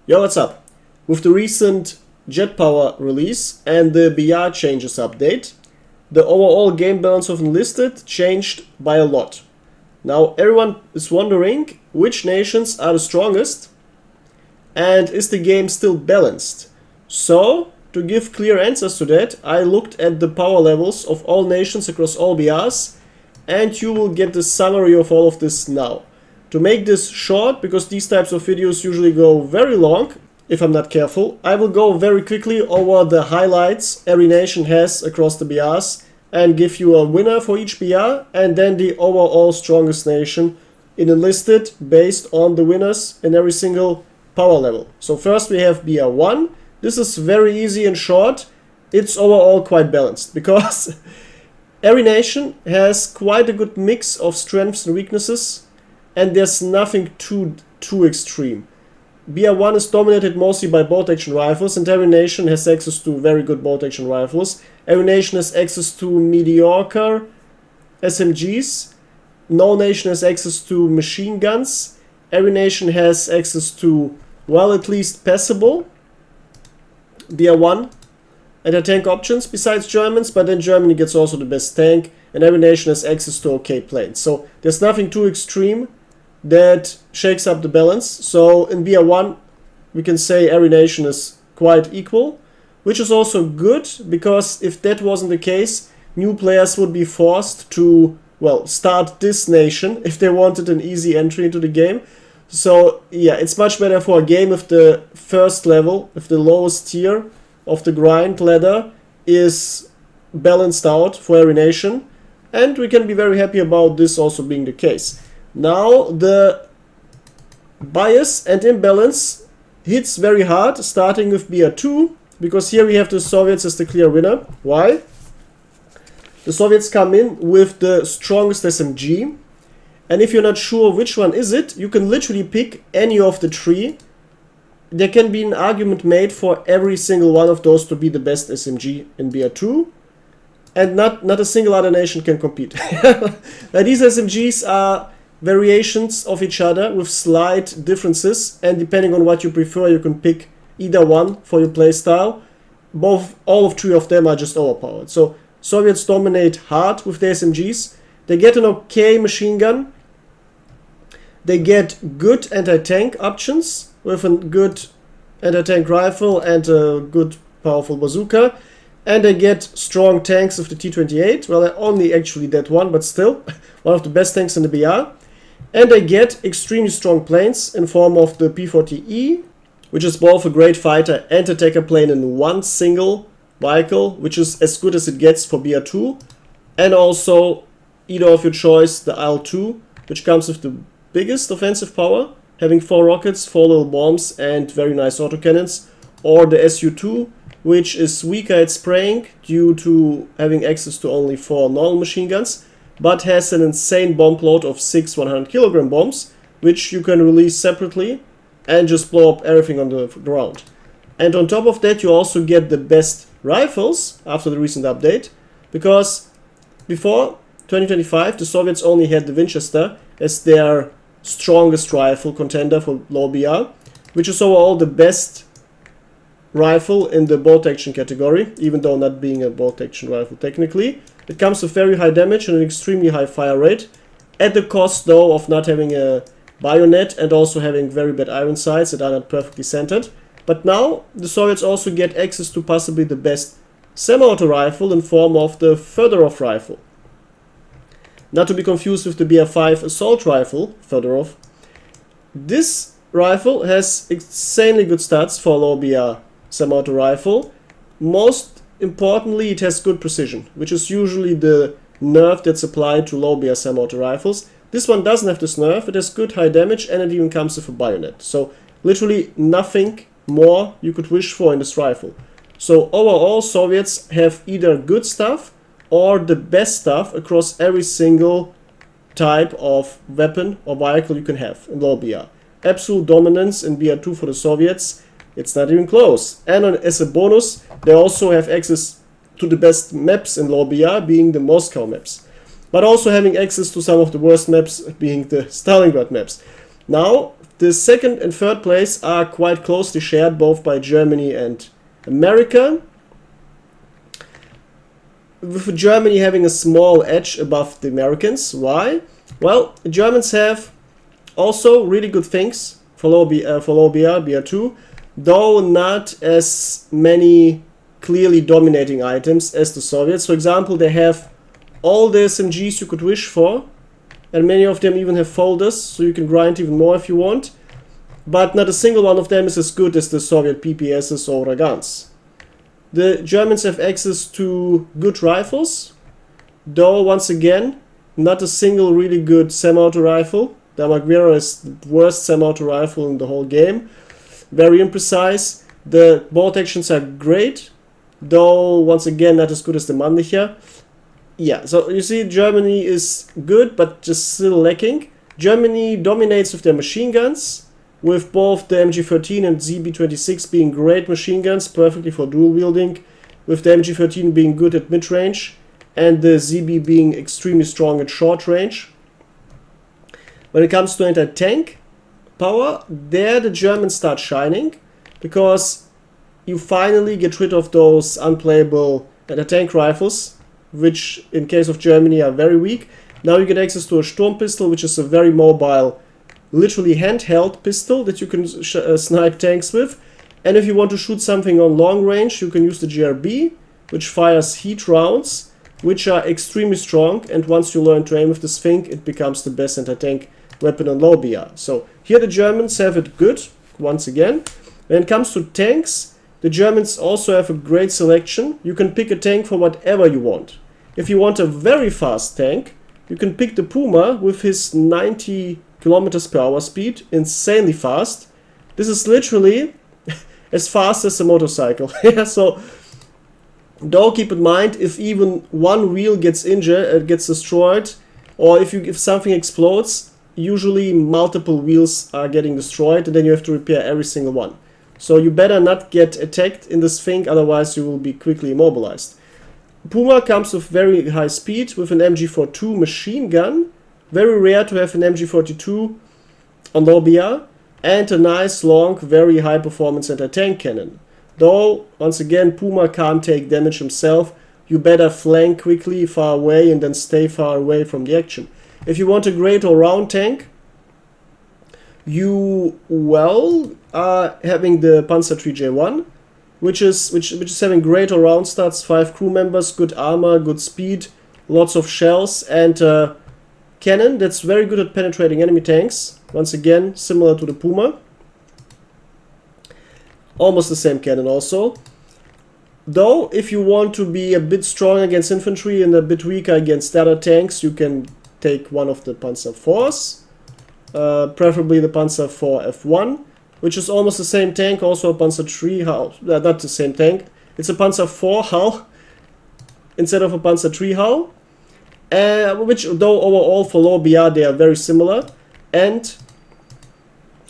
Yo, what's up? With the recent jet power release and the BR changes update, the overall game balance of Enlisted changed by a lot. Now everyone is wondering which nations are the strongest and is the game still balanced. So, to give clear answers to that, I looked at the power levels of all nations across all BRs, and you will get the summary of all of this now. To make this short, because these types of videos usually go very long, if I'm not careful, I will go very quickly over the highlights every nation has across the BRs and give you a winner for each BR and then the overall strongest nation in Enlisted based on the winners in every single power level. So first we have Br1. This is very easy and short. It's overall quite balanced because every nation has quite a good mix of strengths and weaknesses, and there's nothing too extreme. Br1 is dominated mostly by bolt-action rifles, and every nation has access to very good bolt-action rifles. Every nation has access to mediocre SMGs. No nation has access to machine guns. Every nation has access to, well, at least passable Br1 anti-tank options besides Germans, but then Germany gets also the best tank, and every nation has access to okay planes. So there's nothing too extreme that shakes up the balance. So in Br1 we can say every nation is quite equal, which is also good, because if that wasn't the case, new players would be forced to, well, start this nation if they wanted an easy entry into the game. So yeah, it's much better for a game if the first level, if the lowest tier of the grind ladder is balanced out for every nation, and we can be very happy about this also being the case. Now the bias and imbalance hits very hard, starting with Br2, because here we have the Soviets as the clear winner. Why? The Soviets come in with the strongest SMG, and if you're not sure which one is it, you can literally pick any of the three. There can be an argument made for every single one of those to be the best SMG in Br2, and not a single other nation can compete. Now these SMGs are variations of each other with slight differences, and depending on what you prefer, you can pick either one for your playstyle. All three of them are just overpowered. So Soviets dominate hard with their SMGs. They get an okay machine gun. They get good anti-tank options with a good anti-tank rifle and a good powerful bazooka. And they get strong tanks with the T-28. Well, only actually that one, but still one of the best tanks in the BR. And they get extremely strong planes in form of the P-40E, which is both a great fighter and attacker plane in one single vehicle, which is as good as it gets for Br2. And also either of your choice, the IL-2, which comes with the biggest offensive power, having 4 rockets, 4 little bombs and very nice autocannons, or the Su-2, which is weaker at spraying due to having access to only 4 normal machine guns, but has an insane bomb load of 6 100-kilogram bombs, which you can release separately and just blow up everything on the ground. And on top of that, you also get the best rifles after the recent update, because before 2025 the Soviets only had the Winchester as their strongest rifle contender for low BR, which is overall the best rifle in the bolt action category, even though not being a bolt action rifle technically. It comes with very high damage and an extremely high fire rate, at the cost though of not having a bayonet and also having very bad iron sights that are not perfectly centered. But now the Soviets also get access to possibly the best semi-auto rifle in form of the Fedorov rifle. Not to be confused with the Br5 assault rifle, Fedorov. This rifle has insanely good stats for a low BR semi-auto rifle. Most importantly, it has good precision, which is usually the nerf that's applied to low BR semi-auto rifles. This one doesn't have this nerf, it has good high damage, and it even comes with a bayonet. So literally nothing more you could wish for in this rifle. So overall, Soviets have either good stuff or the best stuff across every single type of weapon or vehicle you can have in low BR. Absolute dominance in Br2 for the Soviets. It's not even close. And as a bonus, they also have access to the best maps in low BR, being the Moscow maps. But also having access to some of the worst maps, being the Stalingrad maps. Now, The second and third place are quite closely shared, both by Germany and America, with Germany having a small edge above the Americans. Why? Well, the Germans have also really good things for low Br2, though not as many clearly dominating items as the Soviets. For example, they have all the SMGs you could wish for, and many of them even have folders, so you can grind even more if you want. But not a single one of them is as good as the Soviet PPSs or Ragans. The Germans have access to good rifles, though once again, not a single really good semi-auto rifle. The Magvera is the worst semi-auto rifle in the whole game. Very imprecise. The bolt actions are great, though once again not as good as the Mannlicher. Yeah, so you see Germany is good, but just still lacking. Germany dominates with their machine guns, with both the MG13 and ZB26 being great machine guns, perfectly for dual wielding, with the MG13 being good at mid-range, and the ZB being extremely strong at short range. When it comes to anti-tank power, there the Germans start shining, because you finally get rid of those unplayable anti-tank rifles, which in case of Germany are very weak. Now you get access to a Sturm pistol, which is a very mobile, literally handheld pistol that you can snipe tanks with. And if you want to shoot something on long range, you can use the GRB, which fires heat rounds, which are extremely strong, and once you learn to aim with this thing, it becomes the best anti-tank weapon on low BR. So here the Germans have it good, once again. When it comes to tanks, the Germans also have a great selection. You can pick a tank for whatever you want. If you want a very fast tank, you can pick the Puma with his 90 kilometers per hour speed, insanely fast. This is literally as fast as a motorcycle. So though keep in mind, if even one wheel gets injured, gets destroyed, or if something explodes, usually multiple wheels are getting destroyed, and then you have to repair every single one. So you better not get attacked in this thing, otherwise you will be quickly immobilized. Puma comes with very high speed, with an MG42 machine gun. Very rare to have an MG42 on low BR, and a nice long, very high performance anti-tank cannon. Though, once again, Puma can't take damage himself. You better flank quickly far away and then stay far away from the action. If you want a great all-round tank, you, well, are having the Br2 J1, which is having great all-round stats, 5 crew members, good armor, good speed, lots of shells, and cannon that's very good at penetrating enemy tanks. Once again, similar to the Puma. Almost the same cannon also. Though, if you want to be a bit strong against infantry and a bit weaker against other tanks, you can take one of the Panzer IVs. Preferably the Panzer IV F1, which is almost the same tank, also a Panzer III hull. Not the same tank. It's a Panzer IV hull instead of a Panzer III hull. Which, though overall for low BR they are very similar. And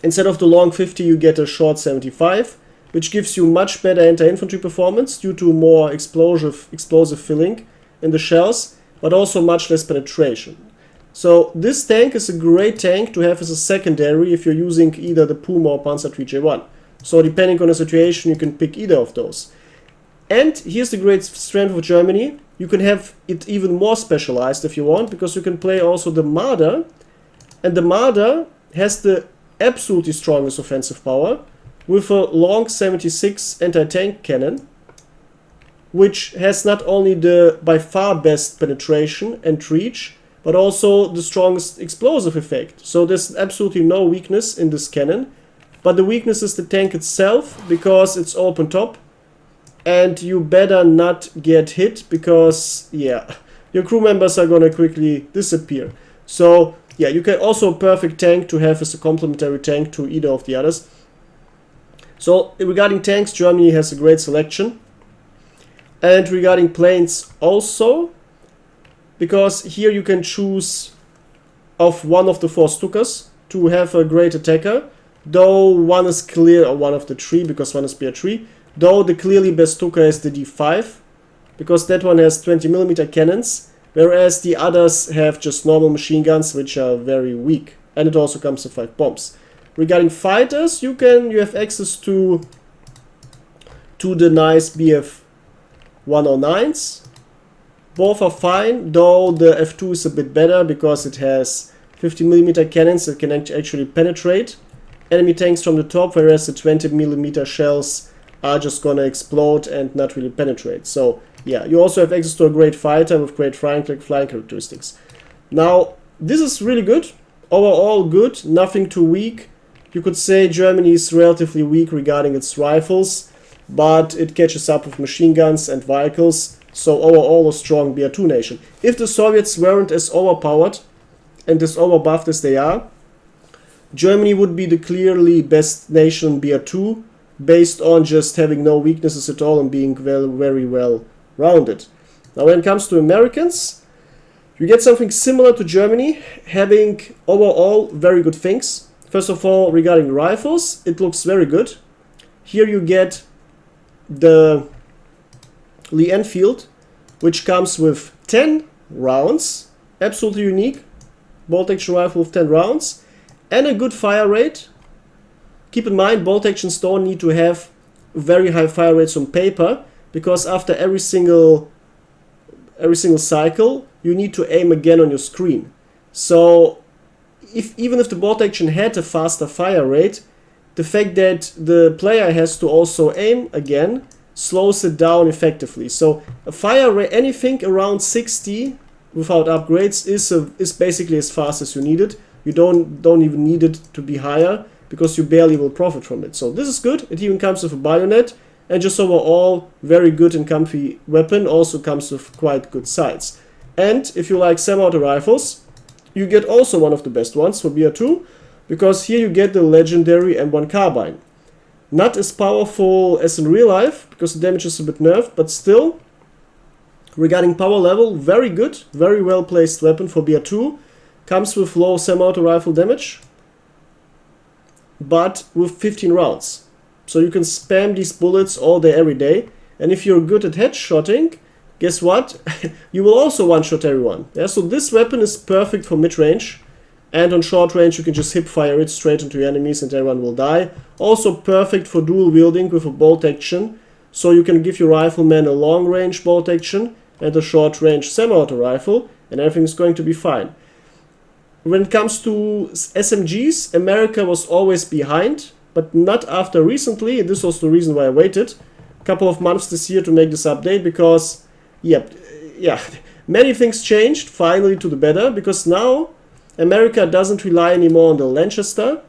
instead of the long 50 you get a short 75, which gives you much better anti-infantry performance due to more explosive filling in the shells, but also much less penetration. So this tank is a great tank to have as a secondary if you're using either the Puma or Br2 J1. So depending on the situation, you can pick either of those. And here's the great strength of Germany. You can have it even more specialized if you want, because you can play also the Marder. And the Marder has the absolutely strongest offensive power with a long 76 anti-tank cannon, which has not only the by far best penetration and reach, but also the strongest explosive effect. So there's absolutely no weakness in this cannon, but the weakness is the tank itself, because it's open top, and you better not get hit, because, yeah, your crew members are gonna quickly disappear. So, yeah, you can also a perfect tank to have as a complementary tank to either of the others. So, regarding tanks, Germany has a great selection. And regarding planes also, because here you can choose of one of the 4 Stukas to have a great attacker, though one is clear, or one of the 3, because one is Br2, though the clearly best Stuka is the D5, because that one has 20mm cannons, whereas the others have just normal machine guns, which are very weak, and it also comes with 5 bombs. Regarding fighters, you have access to the nice Bf 109s. Both are fine, though the F2 is a bit better because it has 50mm cannons that can actually penetrate enemy tanks from the top, whereas the 20mm shells are just gonna explode and not really penetrate. So yeah, you also have access to a great fighter with great flying characteristics. Now, this is really good. Overall good, nothing too weak. You could say Germany is relatively weak regarding its rifles, but it catches up with machine guns and vehicles. So overall a strong Br2 nation. If the Soviets weren't as overpowered and as overbuffed as they are, Germany would be the clearly best nation Br2, based on just having no weaknesses at all and being very well rounded. Now when it comes to Americans, you get something similar to Germany, having overall very good things. First of all, regarding rifles, it looks very good. Here you get the Lee Enfield, which comes with 10 rounds, absolutely unique, bolt action rifle with 10 rounds, and a good fire rate. Keep in mind, bolt actions don't need to have very high fire rates on paper, because after every single cycle, you need to aim again on your screen. So even if the bolt action had a faster fire rate, the fact that the player has to also aim again slows it down effectively. So a fire rate, anything around 60 without upgrades is basically as fast as you need it. You don't even need it to be higher, because you barely will profit from it. So this is good. It even comes with a bayonet, and just overall very good and comfy weapon. Also comes with quite good sights. And if you like semi-auto rifles, you get also one of the best ones for Br2, because here you get the legendary M1 carbine. Not as powerful as in real life, because the damage is a bit nerfed, but still, regarding power level, very good, very well placed weapon for Br2. Comes with low semi-auto rifle damage, but with 15 rounds. So you can spam these bullets all day, every day. And if you're good at headshotting, guess what? You will also one-shot everyone. Yeah, so this weapon is perfect for mid-range. And on short range, you can just hip-fire it straight into your enemies and everyone will die. Also perfect for dual wielding with a bolt action. So you can give your rifleman a long-range bolt action and a short-range semi-auto rifle, and everything is going to be fine. When it comes to SMGs, America was always behind, but not after recently. This was the reason why I waited a couple of months this year to make this update, because, yeah, many things changed finally to the better, because now America doesn't rely anymore on the Lanchester.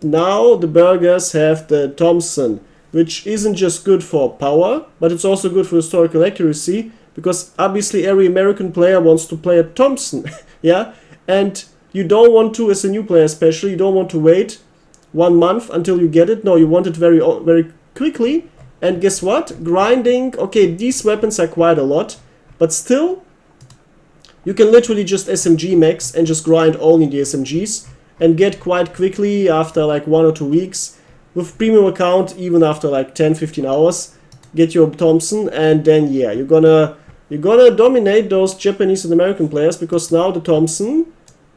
Now the burgers have the Thompson, which isn't just good for power, but it's also good for historical accuracy, because obviously every American player wants to play a Thompson, yeah? And you don't want to, as a new player especially, you don't want to wait 1 month until you get it. No, you want it very quickly. And guess what? Grinding, okay, these weapons are quite a lot, but still, you can literally just SMG max and just grind only the SMGs and get quite quickly after like 1 or 2 weeks. With premium account, even after like 10-15 hours, get your Thompson, and then yeah, you're gonna dominate those Japanese and American players, because now the Thompson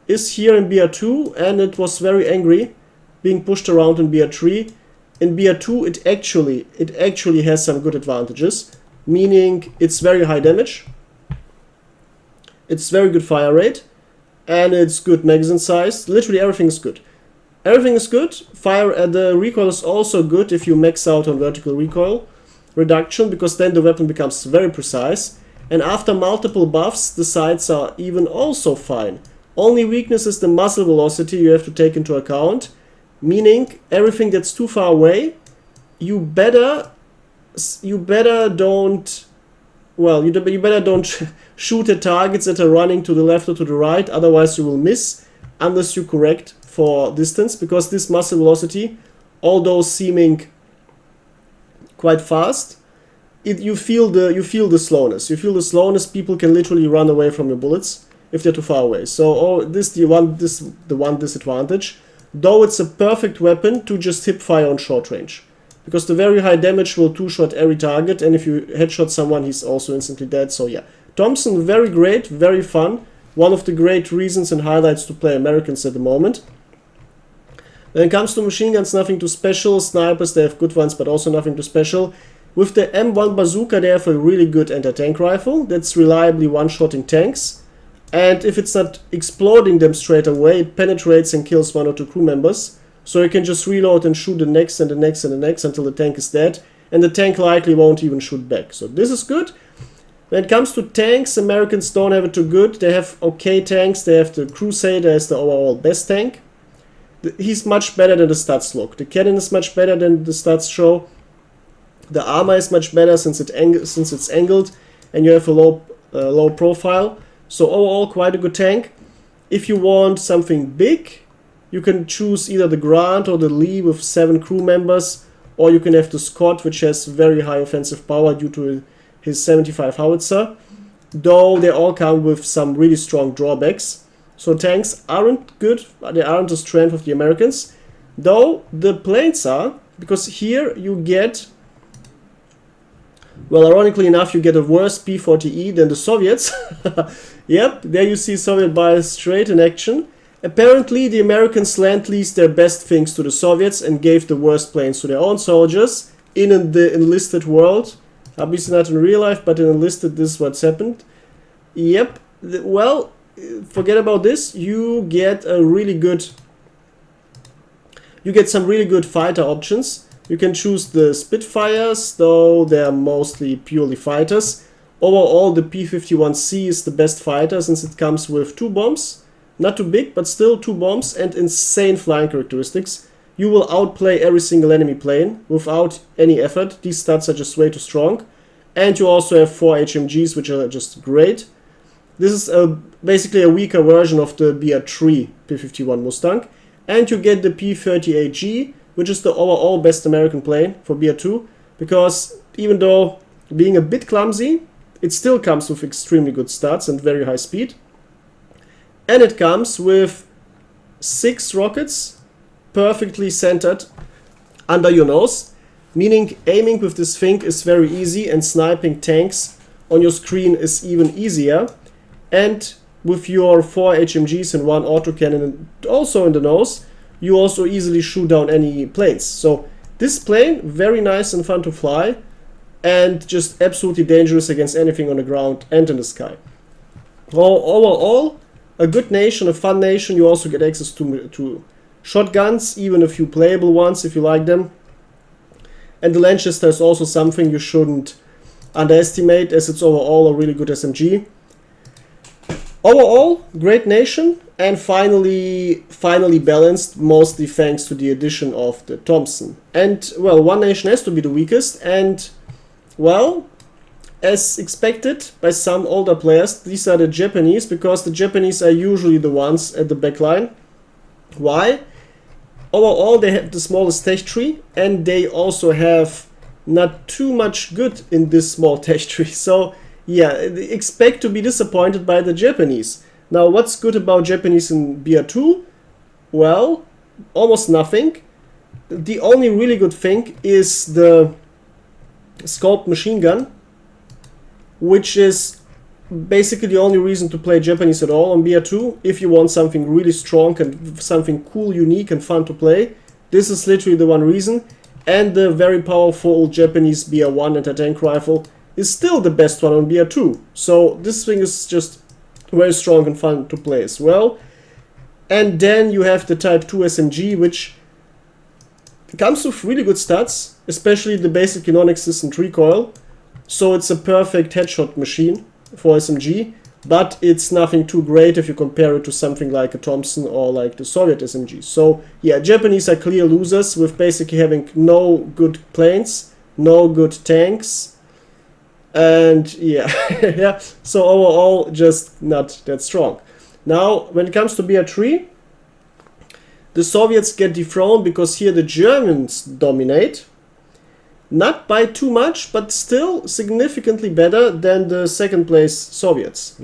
is here in Br2, and it was very angry being pushed around in Br3. In Br2 it actually has some good advantages, meaning it's very high damage, it's very good fire rate, and it's good magazine size. Literally everything is good. Everything is good. The recoil is also good if you max out on vertical recoil reduction, because then the weapon becomes very precise. And after multiple buffs, the sights are even also fine. Only weakness is the muzzle velocity you have to take into account, meaning everything that's too far away, you better don't shoot at targets that are running to the left or to the right, otherwise you will miss unless you correct for distance, because this muzzle velocity, although seeming quite fast, you feel the slowness. You feel the slowness. People can literally run away from your bullets if they're too far away. So this the one disadvantage. Though it's a perfect weapon to just hip fire on short range, because the very high damage will two-shot every target, and if you headshot someone, he's also instantly dead. So yeah, Thompson, very great, very fun. One of the great reasons and highlights to play Americans at the moment. When it comes to machine guns, nothing too special. Snipers, they have good ones, but also nothing too special. With the M1 bazooka, they have a really good anti-tank rifle that's reliably one-shotting tanks. And if it's not exploding them straight away, it penetrates and kills 1 or 2 crew members. So you can just reload and shoot the next and the next and the next until the tank is dead. And the tank likely won't even shoot back. So this is good. When it comes to tanks, Americans don't have it too good. They have okay tanks. They have the Crusader as the overall best tank. He's much better than the stats look. The cannon is much better than the stats show. The armor is much better since it's angled, and you have a low profile. So overall, quite a good tank. If you want something big, you can choose either the Grant or the Lee with 7 crew members, or you can have the Scott, which has very high offensive power due to his 75 howitzer. Though they all come with some really strong drawbacks. So tanks aren't good, they aren't the strength of the Americans. Though the planes are, because here you get, well, ironically enough, you get a worse P-40E than the Soviets. Yep, there you see Soviet bias straight in action. Apparently the Americans lend-leased their best things to the Soviets and gave the worst planes to their own soldiers in the enlisted world. Obviously not in real life, but in Enlisted this is what's happened. Yep, well, forget about this. You get some really good fighter options. You can choose the Spitfires, though they're mostly purely fighters. Overall, the P-51C is the best fighter since it comes with 2 bombs. Not too big, but still 2 bombs and insane flying characteristics. You will outplay every single enemy plane without any effort. These stats are just way too strong. And you also have 4 HMGs, which are just great. This is basically a weaker version of the Br2 P-51 Mustang. And you get the P-38G, which is the overall best American plane for Br2. Because even though being a bit clumsy, it still comes with extremely good stats and very high speed. And it comes with 6 rockets perfectly centered under your nose, meaning aiming with this thing is very easy and sniping tanks on your screen is even easier. And with your 4 HMGs and 1 autocannon also in the nose, you also easily shoot down any planes. So this plane, very nice and fun to fly, and just absolutely dangerous against anything on the ground and in the sky. Overall, a good nation, a fun nation. You also get access to shotguns, even a few playable ones if you like them. And the Lanchester is also something you shouldn't underestimate, as it's overall a really good SMG. Overall, great nation, and finally balanced, mostly thanks to the addition of the Thompson. And, well, one nation has to be the weakest, and, well, as expected by some older players, these are the Japanese, because the Japanese are usually the ones at the back line. Why? Overall, they have the smallest tech tree, and they also have not too much good in this small tech tree. So, yeah, expect to be disappointed by the Japanese. Now, what's good about Japanese in Br2? Well, almost nothing. The only really good thing is the scoped machine gun, which is basically the only reason to play Japanese at all on Br2. If you want something really strong and something cool, unique and fun to play, this is literally the one reason. And the very powerful Japanese Br1 anti-tank rifle is still the best one on Br2. So this thing is just very strong and fun to play as well. And then you have the Type 2 SMG, which comes with really good stats, especially the basically non-existent recoil. So it's a perfect headshot machine for SMG, but it's nothing too great if you compare it to something like a Thompson or like the Soviet SMG. So yeah, Japanese are clear losers with basically having no good planes, no good tanks, and yeah, yeah. So overall, just not that strong. Now, when it comes to Br3, the Soviets get dethroned because here the Germans dominate. Not by too much, but still significantly better than the second place Soviets.